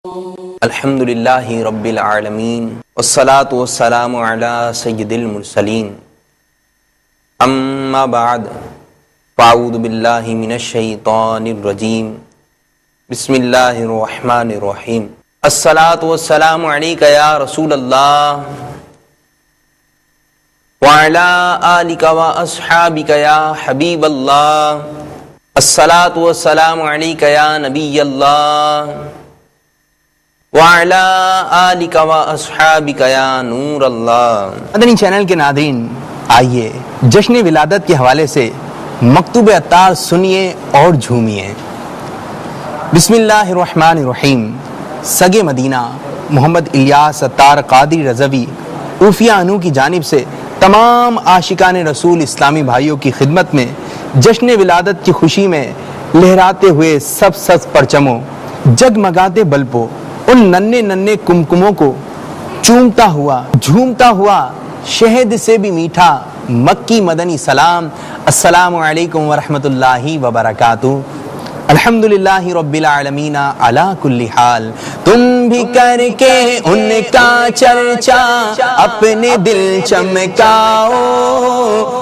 الحمدللہ رب العالمین والصلاة والسلام علی سید المرسلین اما بعد فاعوذ باللہ من الشیطان الرجیم بسم اللہ الرحمن الرحیم الصلاة والسلام علیک یا رسول اللہ وعلی آلک واصحابک یا حبیب اللہ الصلاة والسلام علیک یا نبی اللہ وَعَلَىٰ آلِكَ وَأَصْحَابِكَ يَا نور اللہ۔ مدنی چینل کے ناظرین، آئیے جشن ولادت کے حوالے سے مکتوب عطار سنیے اور جھومیے۔ بسم اللہ الرحمن الرحیم۔ سگے مدینہ محمد الیاس عطار قادری رضوی عوفیہ انو کی جانب سے تمام عاشقان رسول اسلامی بھائیوں کی خدمت میں جشن ولادت کی خوشی میں لہراتے ہوئے سب پرچموں، جگمگاتے بلبوں، ان ننھے ننھے کمکموں کو چومتا ہوا جھومتا ہوا شہد سے بھی میٹھا مکی مدنی سلام، السلام علیکم ورحمۃ اللہ وبرکاتہ۔ الحمدللہ رب العالمین علی کل حال۔ تم بھی کر کے ان کا چرچا اپنے دل چمکاؤ،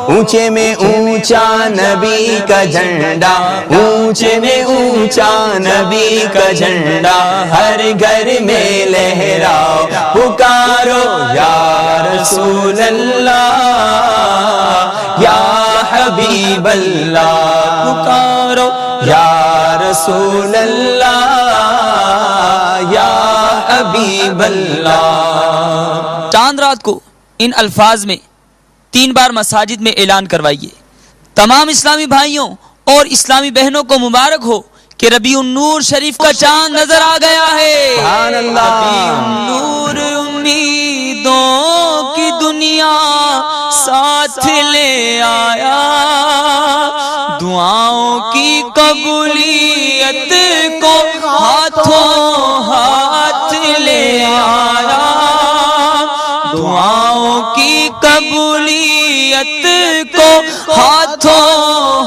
اونچے میں اونچا نبی کا جھنڈا، اونچے میں اونچا نبی کا جھنڈا ہر گھر میں لہراؤ، پکارو یا رسول اللہ یا حبیب اللہ، پکارو یا رسول اللہ یا حبیب اللہ۔ چاند رات کو ان الفاظ میں 3 بار مساجد میں اعلان کروائیے۔ تمام اسلامی بھائیوں اور اسلامی بہنوں کو مبارک ہو کہ ربیع النور شریف کا چاند نظر آ گیا ہے۔ سبحان اللہ۔ ربیع النور امیدوں کی دنیا ساتھ لے آیا، دعاؤں کی قبولیت کو ہاتھوں ہاتھ لے آیا، دعاؤں کی قبولیت کو ہاتھوں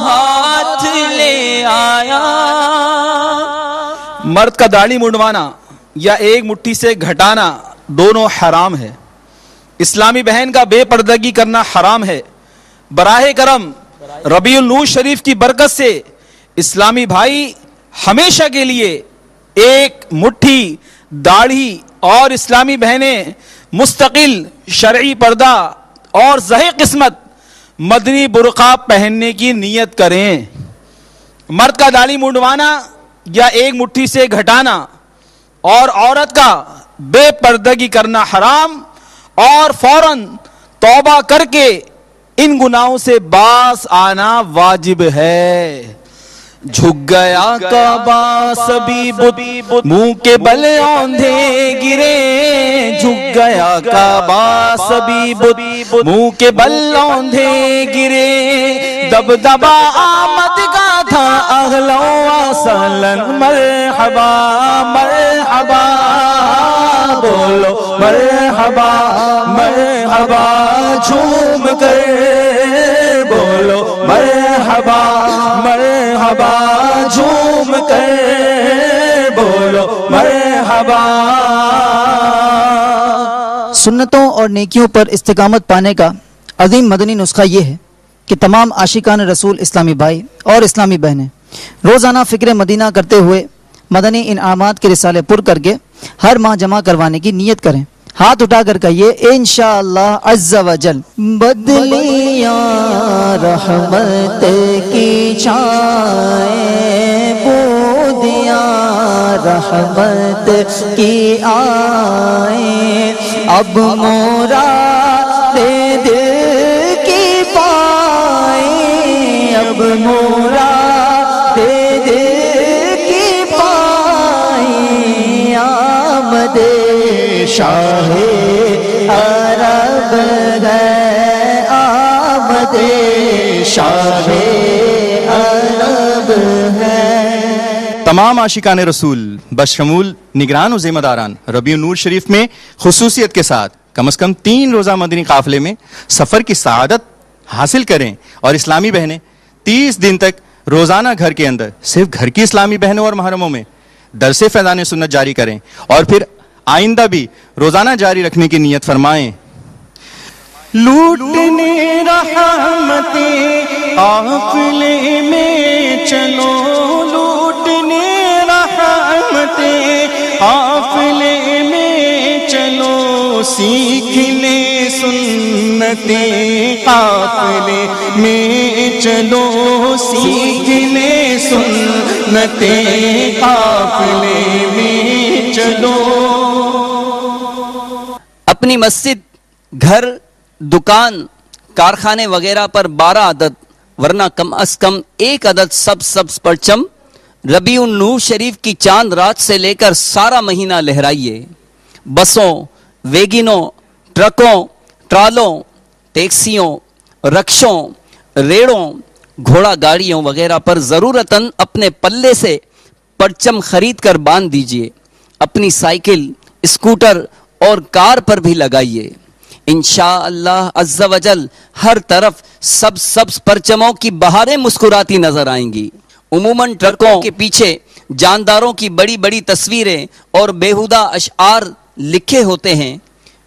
ہاتھ لے آیا۔ مرد کا داڑھی منڈوانا یا ایک مٹھی سے گھٹانا دونوں حرام ہے۔ اسلامی بہن کا بے پردگی کرنا حرام ہے۔ براہ کرم ربیع النور شریف کی برکت سے اسلامی بھائی ہمیشہ کے لیے ایک مٹھی داڑھی اور اسلامی بہنیں مستقل شرعی پردہ اور زہے قسمت مدنی برقع پہننے کی نیت کریں۔ مرد کا داڑھی منڈوانا یا ایک مٹھی سے گھٹانا اور عورت کا بے پردگی کرنا حرام، اور فوراً توبہ کر کے ان گناہوں سے باز آنا واجب ہے۔ جھک گیا کعبہ سبھی بت منہ کے بل اوندھے گرے، جھک گیا کعبہ سبھی بت منہ کے بل اوندھے گرے، دبدبا آمد کا تھا اہلا و سہلا، مرحبا مرحبا بولو مرحبا مرحبا، جھوم کر بولو مرحبا مرحبا، جھوم کر بولو مرحبا۔ سنتوں اور نیکیوں پر استقامت پانے کا عظیم مدنی نسخہ یہ ہے کہ تمام عاشقان رسول اسلامی بھائی اور اسلامی بہنیں روزانہ فکر مدینہ کرتے ہوئے مدنی انعامات کے رسالے پر کر کے ہر ماہ جمع کروانے کی نیت کریں۔ ہاتھ اٹھا کر کہیے انشاءاللہ عز و جل۔ بدلیاں رحمت کی چھائیں، بودیاں رحمت کی آئیں، اب مراد دل کی پائیں، اب مراد دل کی پائیں، آمد شاہ عرب ہے، آمد شاہ عرب ہے۔ تمام عاشقان رسول بشمول نگران و ذمہ داران ربیع النور شریف میں خصوصیت کے ساتھ کم از کم 3 روزہ مدنی قافلے میں سفر کی سعادت حاصل کریں، اور اسلامی بہنیں 30 دن تک روزانہ گھر کے اندر صرف گھر کی اسلامی بہنوں اور محرموں میں درس فیضان سنت جاری کریں اور پھر آئندہ بھی روزانہ جاری رکھنے کی نیت فرمائیں. لوٹنے رحمتیں قافلے میں چلو، لوٹنے رحمتیں قافلے میں چلو، سیکھ لے سنتیں قافلے میں چلو، سیکھ لے سنتیں قافلے میں چلو. اپنی مسجد، گھر، دکان، کارخانے وغیرہ پر 12 عدد ورنہ کم از کم 1 عدد سبز پرچم ربیع النور شریف کی چاند رات سے لے کر سارا مہینہ لہرائیے. بسوں، ویگنوں، ٹرکوں، ٹرالوں، ٹیکسیوں، رکشوں، ریڑوں، گھوڑا گاڑیوں وغیرہ پر ضرورتاً اپنے پلے سے پرچم خرید کر باندھ دیجئے. اپنی سائیکل، اسکوٹر اور کار پر بھی لگائیے. انشاءاللہ عز و جل ہر طرف سبز پرچموں کی بہاریں مسکراتی نظر آئیں گی. عموماً ٹرکوں کے پیچھے جانداروں کی بڑی بڑی تصویریں اور بیہودہ اشعار لکھے ہوتے ہیں.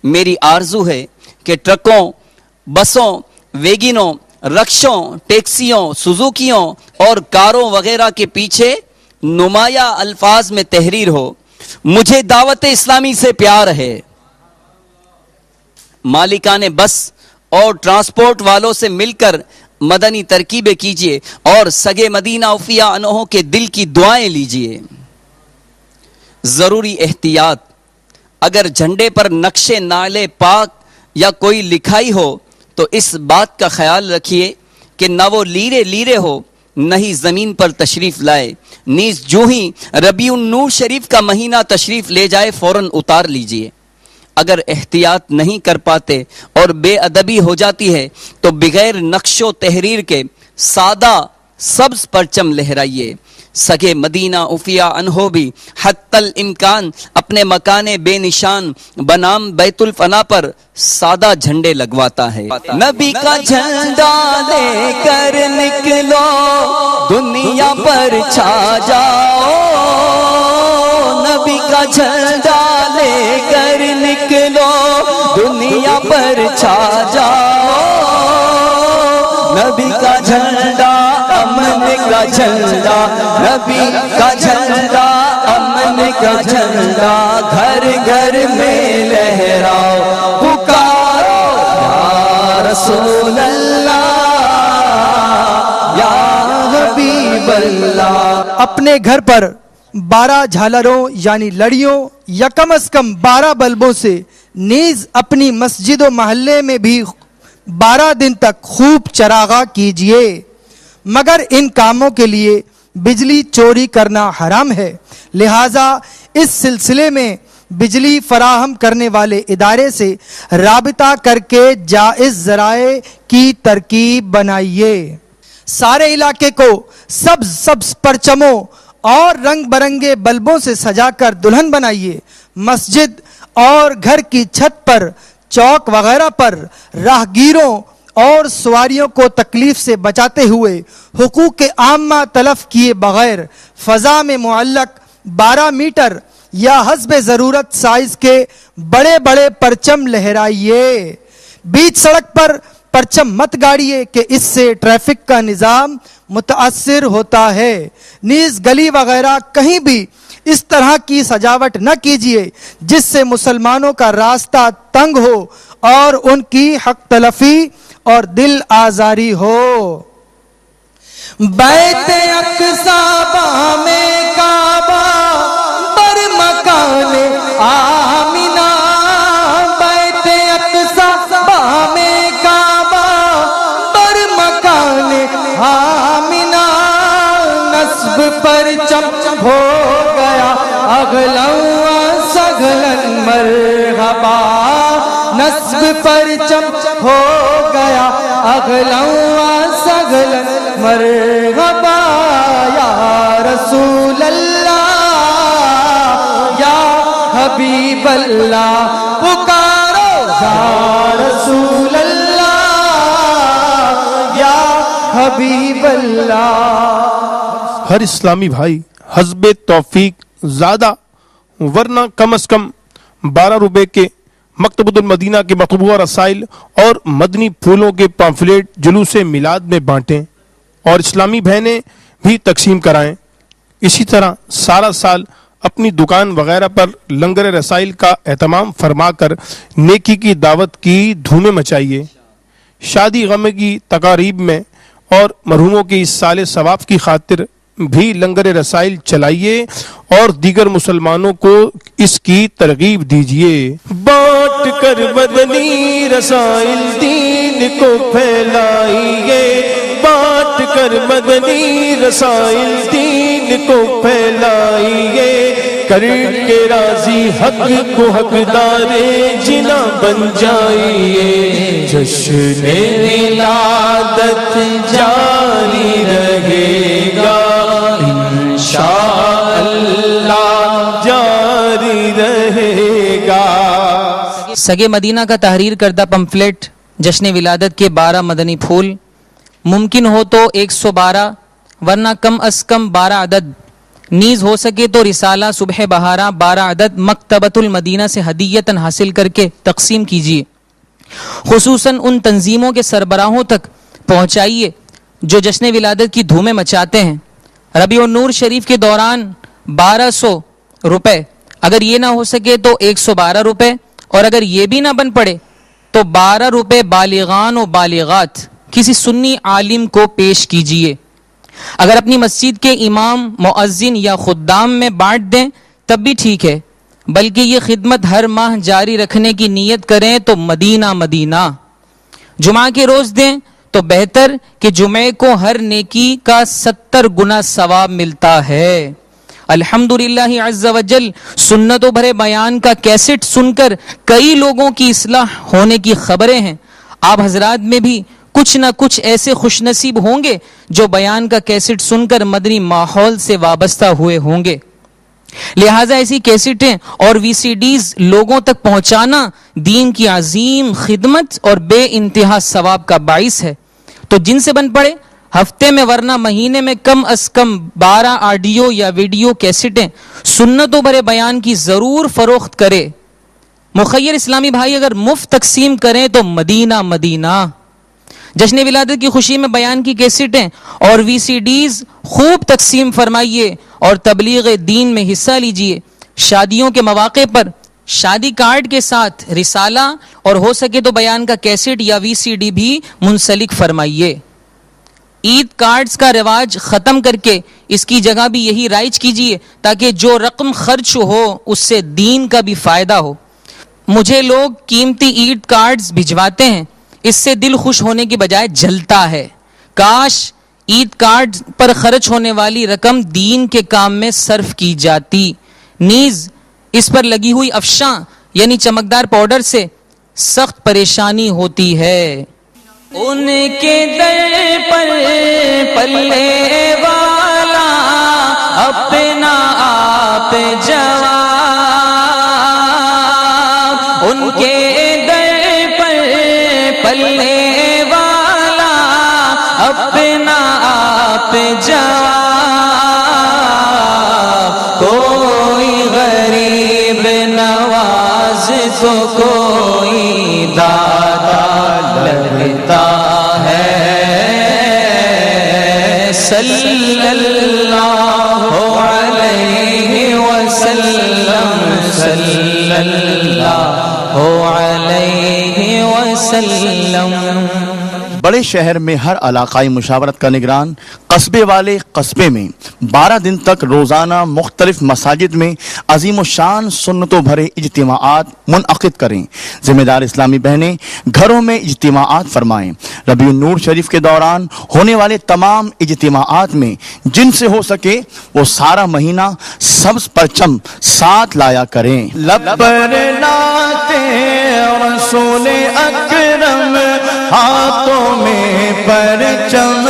میری آرزو ہے کہ ٹرکوں، بسوں، ویگنوں، رکشوں، ٹیکسیوں، سوزوکیوں اور کاروں وغیرہ کے پیچھے نمایاں الفاظ میں تحریر ہو: مجھے دعوت اسلامی سے پیار ہے. مالکان بس اور ٹرانسپورٹ والوں سے مل کر مدنی ترکیبیں کیجیے اور سگے مدینہ عفیہ انہوں کے دل کی دعائیں لیجیے. ضروری احتیاط: اگر جھنڈے پر نقش نعل پاک یا کوئی لکھائی ہو تو اس بات کا خیال رکھیے کہ نہ وہ لیرے لیرے ہو نہ ہی زمین پر تشریف لائے. نیز جو ہی ربیع النور شریف کا مہینہ تشریف لے جائے فوراً اتار لیجیے. اگر احتیاط نہیں کر پاتے اور بے ادبی ہو جاتی ہے تو بغیر نقش و تحریر کے سادہ سبز پرچم لہرائیے. سگے مدینہ عفیہ انہو بھی حتی الامکان اپنے مکان بے نشان بنام بیت الفنا پر سادہ جھنڈے لگواتا ہے. نبی کا جھنڈا لے کر نکلو، دنیا پر چھا جاؤ. نبی کا جھنڈا لے کر نکلو، دنیا پر چھا جاؤ. نبی کا جھنڈا امن کا جھنڈا، نبی کا جھنڈا امن کا جھنڈا، گھر گھر میں لہراؤ، پکارو یا رسول اللہ یا حبیب اللہ. اپنے گھر پر 12 جھالروں یعنی لڑیوں یا کم از کم 12 بلبوں سے، نیز اپنی مسجد و محلے میں بھی 12 دن تک خوب چراغاں کیجئے. مگر ان کاموں کے لیے بجلی چوری کرنا حرام ہے، لہٰذا اس سلسلے میں بجلی فراہم کرنے والے ادارے سے رابطہ کر کے جائز ذرائع کی ترکیب بنائیے. سارے علاقے کو سبز پرچموں اور رنگ برنگے بلبوں سے سجا کر دلہن بنائیے. مسجد اور گھر کی چھت پر، چوک وغیرہ پر راہگیروں اور سواریوں کو تکلیف سے بچاتے ہوئے حقوق عامہ تلف کیے بغیر فضا میں معلق 12 میٹر یا حسب ضرورت سائز کے بڑے بڑے پرچم لہرائیے. بیچ سڑک پر پرچم مت گاڑیے کہ اس سے ٹریفک کا نظام متاثر ہوتا ہے. نیز گلی وغیرہ کہیں بھی اس طرح کی سجاوٹ نہ کیجیے جس سے مسلمانوں کا راستہ تنگ ہو اور ان کی حق تلفی اور دل آزاری ہو. بیت اقصی بام کعبہ بر مکان آمنہ، بیت اقصی بام کعبہ بر مکان آمنہ، نصب پر چم ہو گیا اغلن و سغلن مرحبا، نصب پر چم ہو گیا اغلن و سغلن مرحبا. یا رسول اللہ یا حبیب اللہ، پکارو یا رسول اللہ یا حبیب اللہ. ہر اسلامی بھائی حسب توفیق زیادہ ورنہ کم از کم 12 روپے کے مکتبۃ المدینہ کے مطبوعہ رسائل اور مدنی پھولوں کے پامفلیٹ جلوس میلاد میں بانٹیں اور اسلامی بہنیں بھی تقسیم کرائیں۔ اسی طرح سارا سال اپنی دکان وغیرہ پر لنگر رسائل کا اہتمام فرما کر نیکی کی دعوت کی دھومیں مچائیے۔ شادی غم کی تقاریب میں اور مرحوموں کے اس سال ثواب کی خاطر بھی لنگر رسائل چلائیے اور دیگر مسلمانوں کو اس کی ترغیب دیجیے۔ بانٹ کر مدنی رسائل دین کو پھیلائیے، بانٹ کر مدنی رسائل دین کو پھیلائیے، کر کے راضی حق کو حقدار جنا بن جائیے۔ جشن ولادت جاری رہے گا انشاءاللہ، جاری رہے گا۔ سگے مدینہ کا تحریر کردہ پمفلیٹ جشن ولادت کے 12 مدنی پھول، ممکن ہو تو 112 ورنہ کم از کم 12 عدد، نیز ہو سکے تو رسالہ صبح بہارا 12 عدد مکتبۃ المدینہ سے ہدیتاً حاصل کر کے تقسیم کیجیے۔ خصوصاً ان تنظیموں کے سربراہوں تک پہنچائیے جو جشن ولادت کی دھومیں مچاتے ہیں۔ ربیع النور شریف کے دوران 1200 روپے، اگر یہ نہ ہو سکے تو 112 روپے، اور اگر یہ بھی نہ بن پڑے تو 12 روپے بالغان و بالغات کسی سنی عالم کو پیش کیجیے۔ اگر اپنی مسجد کے امام، مؤذن یا خدام میں بانٹ دیں تب بھی ٹھیک ہے، بلکہ یہ خدمت ہر ماہ جاری رکھنے کی نیت کریں تو مدینہ مدینہ۔ جمعہ کے روز دیں تو بہتر کہ جمعے کو ہر نیکی کا 70 گنا ثواب ملتا ہے۔ الحمدللہ عز وجل سنتوں بھرے بیان کا کیسٹ سن کر کئی لوگوں کی اصلاح ہونے کی خبریں ہیں۔ آپ حضرات میں بھی کچھ نہ کچھ ایسے خوش نصیب ہوں گے جو بیان کا کیسٹ سن کر مدنی ماحول سے وابستہ ہوئے ہوں گے، لہٰذا ایسی کیسٹیں اور وی سی ڈیز لوگوں تک پہنچانا دین کی عظیم خدمت اور بے انتہا ثواب کا باعث ہے۔ تو جن سے بن پڑے ہفتے میں ورنہ مہینے میں کم از کم 12 آڈیو یا ویڈیو کیسٹیں سنتوں بھرے بیان کی ضرور فروخت کرے۔ مخیر اسلامی بھائی اگر مفت تقسیم کریں تو مدینہ مدینہ۔ جشن ولادت کی خوشی میں بیان کی کیسٹیں اور وی سی ڈیز خوب تقسیم فرمائیے اور تبلیغ دین میں حصہ لیجیے۔ شادیوں کے مواقع پر شادی کارڈ کے ساتھ رسالہ اور ہو سکے تو بیان کا کیسٹ یا وی سی ڈی بھی منسلک فرمائیے۔ عید کارڈز کا رواج ختم کر کے اس کی جگہ بھی یہی رائج کیجیے تاکہ جو رقم خرچ ہو اس سے دین کا بھی فائدہ ہو۔ مجھے لوگ قیمتی عید کارڈز بھجواتے ہیں، اس سے دل خوش ہونے کی بجائے جلتا ہے۔ کاش عید کارڈ پر خرچ ہونے والی رقم دین کے کام میں صرف کی جاتی، نیز اس پر لگی ہوئی افشاں یعنی چمکدار پاؤڈر سے سخت پریشانی ہوتی ہے۔ ان کے در پر پلے والا اپنا آپ جواب، ان کے در پر پلے والا اپنا آپ جواب، کوئی غریب نواز تو کوئی دادا لگتا ہے، صلی اللہ علیہ وسلم، صلی اللہ علیہ وسلم۔ بڑے شہر میں ہر علاقائی مشاورت کا نگران قصبے والے قصبے میں 12 دن تک روزانہ مختلف مساجد میں عظیم الشان سنتوں بھرے اجتماعات منعقد کریں۔ ذمہ دار اسلامی بہنیں گھروں میں اجتماعات فرمائیں۔ ربیع النور شریف کے دوران ہونے والے تمام اجتماعات میں جن سے ہو سکے وہ سارا مہینہ سبز پرچم ساتھ لایا کریں۔ لب پر نعت رسول اکرم، ہاتھوں میں پرچم،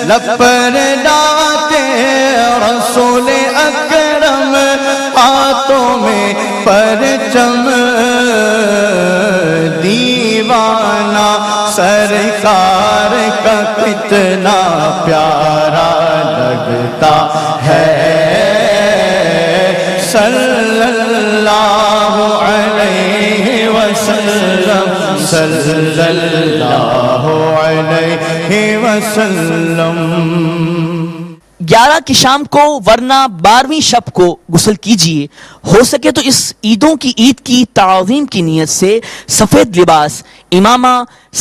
لب پر نعت رسول اکرم، ہاتھوں میں پرچم، دیوانہ سرکار کا کتنا پیارا لگتا ہے، صلی اللہ علیہ وسلم صلی اللہ علیہ وسلم. 11 کی شام کو ورنہ 12ویں شب کو غسل کیجیے. ہو سکے تو اس عیدوں کی عید کی تعظیم کی نیت سے سفید لباس، امامہ،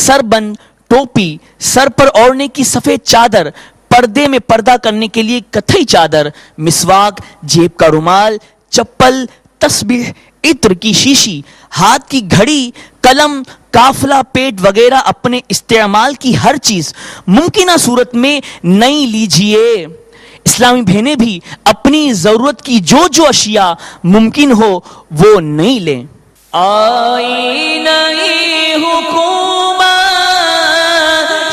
سربند، ٹوپی، سر پر اوڑھنے کی سفید چادر، پردے میں پردہ کرنے کے لیے کتھئی چادر، مسواک، جیب کا رومال، چپل، تسبیح، عطر کی شیشی، ہاتھ کی گھڑی، قلم، قافلہ پیٹ وغیرہ اپنے استعمال کی ہر چیز ممکنہ صورت میں نئی لیجئے. اسلامی بہنیں بھی اپنی ضرورت کی جو جو اشیاء ممکن ہو وہ نئی لیں. آئی نئی حکومت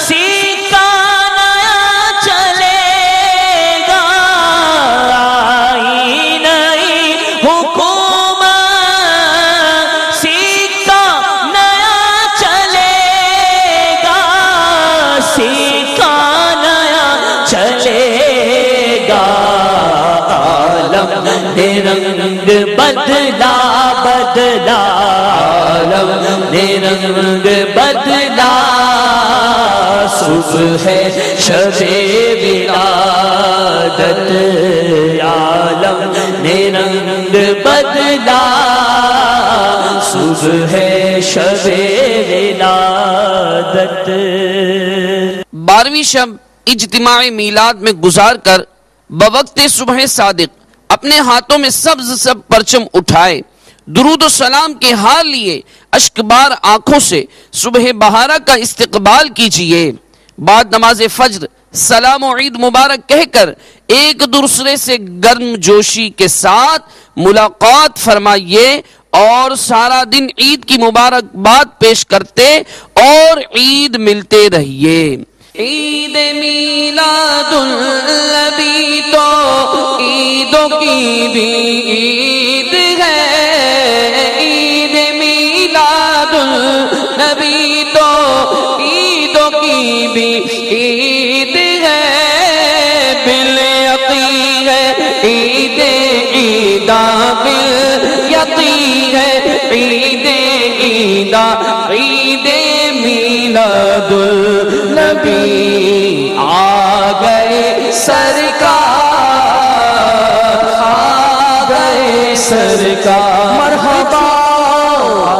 سکہ نیا چلے گا، آئی نئی حکومت سکہ نیا چلے گا، سکہ نیا چلے گا. عالم نے رنگ بدلا بدلا، عالم نے رنگ بدلا، صبح ہے شب ولادت، عالم نے رنگ بدلا، صبح ہے شب ولادت. 12ویں شب اجتماعی میلاد میں گزار کر بوقت صبح صادق اپنے ہاتھوں میں سبز پرچم اٹھائے، درود و سلام کے حال لیے اشکبار آنکھوں سے صبح بہارہ کا استقبال کیجیے. بعد نماز فجر سلام و عید مبارک کہہ کر ایک دوسرے سے گرم جوشی کے ساتھ ملاقات فرمائیے اور سارا دن عید کی مبارکباد پیش کرتے اور عید ملتے رہیے. عید میلاد النبی تو عیدوں کی بھی عید ہے، عید میلاد النبی تو عیدوں کی بھی عید ہے، بالیقین ہے عید عیداں، بالیقین ہے عید عیداں، عید میلاد النبی. آ گئے سرکار، آ گئے سرکار، مرحبا آ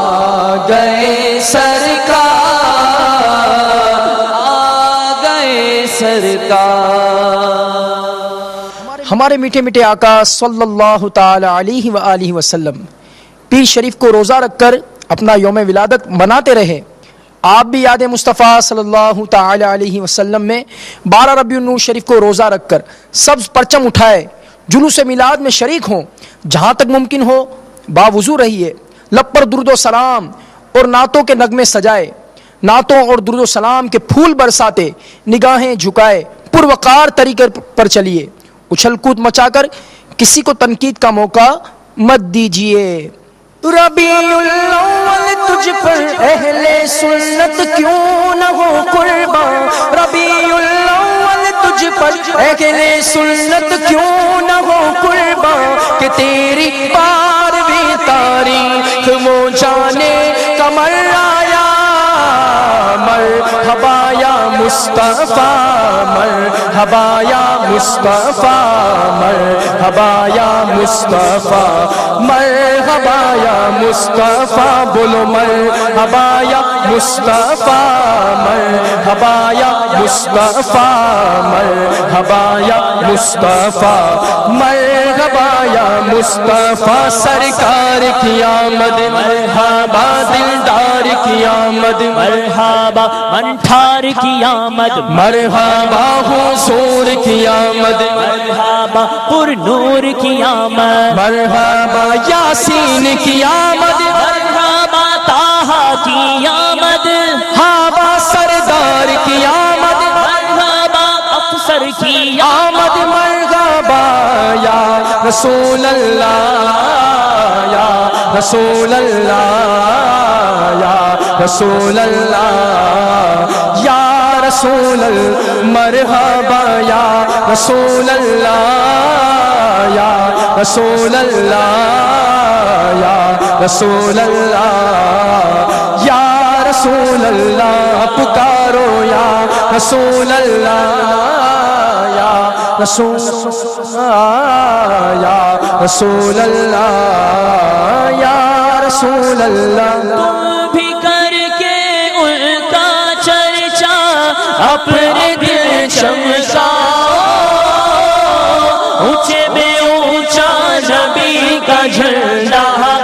گئے سرکار، آ گئے سرکار. ہمارے میٹھے میٹھے آقا صلی اللہ تعالی علیہ وآلہ وسلم پیر شریف کو روزہ رکھ کر اپنا یوم ولادت مناتے رہے. آپ بھی یاد مصطفیٰ صلی اللہ تعالی علیہ وسلم میں 12 ربیع النور شریف کو روزہ رکھ کر سبز پرچم اٹھائے، جلوس میلاد میں شریک ہوں. جہاں تک ممکن ہو باوضو رہیے، لب پر درود و سلام اور نعتوں کے نغمے سجائے، نعتوں اور درود و سلام کے پھول برساتے نگاہیں جھکائے پروقار طریقے پر چلیے. اچھل کود مچا کر کسی کو تنقید کا موقع مت دیجیے. ربیع الاول تجھ پر اہل سنت کیوں نہ ہو قربان، ربیع الاول تجھ پر اہل سنت کیوں نہ ہو قربان، کہ تیری 12ویں تاریخ وہ جانے کمر آیا. مرحبا یا مصطفیٰ، مرحبا یا مصطفیٰ، مرحبا یا مصطفیٰ، مرحبا یا مصطفیٰ. بولو مرحبا یا مصطفیٰ، مرحبا یا مصطفیٰ، مرحبا یا مصطفیٰ، مرحبا یا مصطفیٰ. سرکار کی آمد مرحبا، دلدار کی آمد مرحبا، منٹھار کی آمد مرحبا، حضور کی آمد مرحبا، پر نور کی آمد مرحبا، یاسین کی آمد مرحبا، طٰہٰ کی آمد ہابا، سردار کی آمد مرحبا، افسر کی آمد. مرحبا یا رسول اللہ، یا رسول اللہ، یا رسول اللہ، یا رسول اللہ. مرحبا یا رسول اللہ، یا رسول اللہ یا رسول اللہ یا رسول اللہ پکارو یا رسول اللہ یا رسول اللہ یا رسول اللہ یا رسول اللہ تم بھی کر کے ان کا چرچا اپنے دل چمکاؤ اونچے بے اونچا نبی کا جھنڈا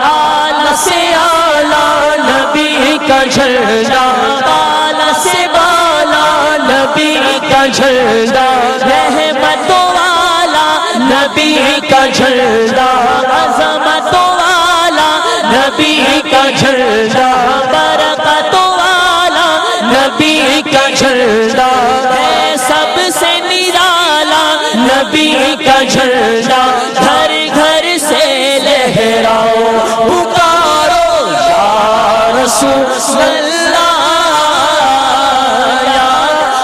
اعلیٰ سے اعلیٰ نبی کا جھنڈا بالا سے بالا نبی کا جھنڈا رحمتوں والا نبی کا جھنڈا عظمتوں والا نبی کا جھنڈا برکتوں والا نبی کا جھنڈا ہے سب سے نرالا نبی کا جھنڈا گھر گھر سے لہراؤ پکارو یا رسول اللہ یا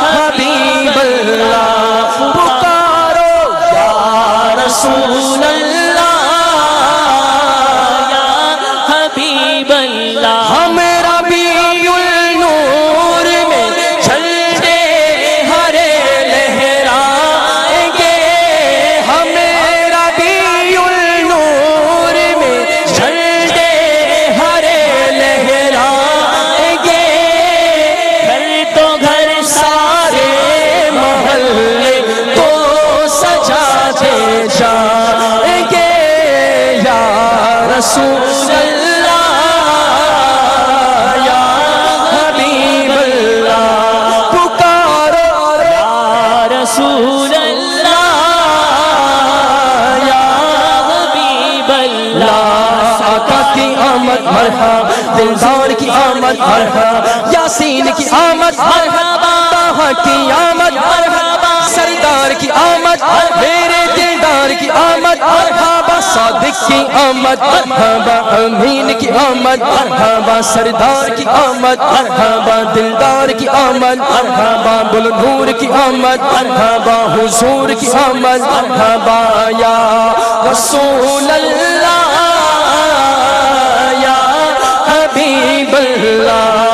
حبیب اللہ پکارو یا رسول اللہ یا حبیب اللہ ہم ربیع النور میں جھنڈے ہرے لہرائیں گے ہم ربیع النور میں جھنڈے ہرے لہرائیں گے گھر تو گھر سارے محلے کو سجاتے جائیں گے یا رسول اللہ یا حبیب اللہ پکارو یا رسول اللہ یا حبیب اللہ آقا کی آمد مرحبا دلدار کی آمد مرحبا یاسین کی آمد مرحبا طہ کی آمد مرحبا سردار کی آمد میرے دلدار کی آمد مرحبا صادق کی آمد مرحبا امین کی آمد مرحبا سردار کی آمد مرحبا دلدار کی آمد مرحبا بلندور کی آمد مرحبا حضور کی آمد مرحبا یا رسول اللہ یا حبیب اللہ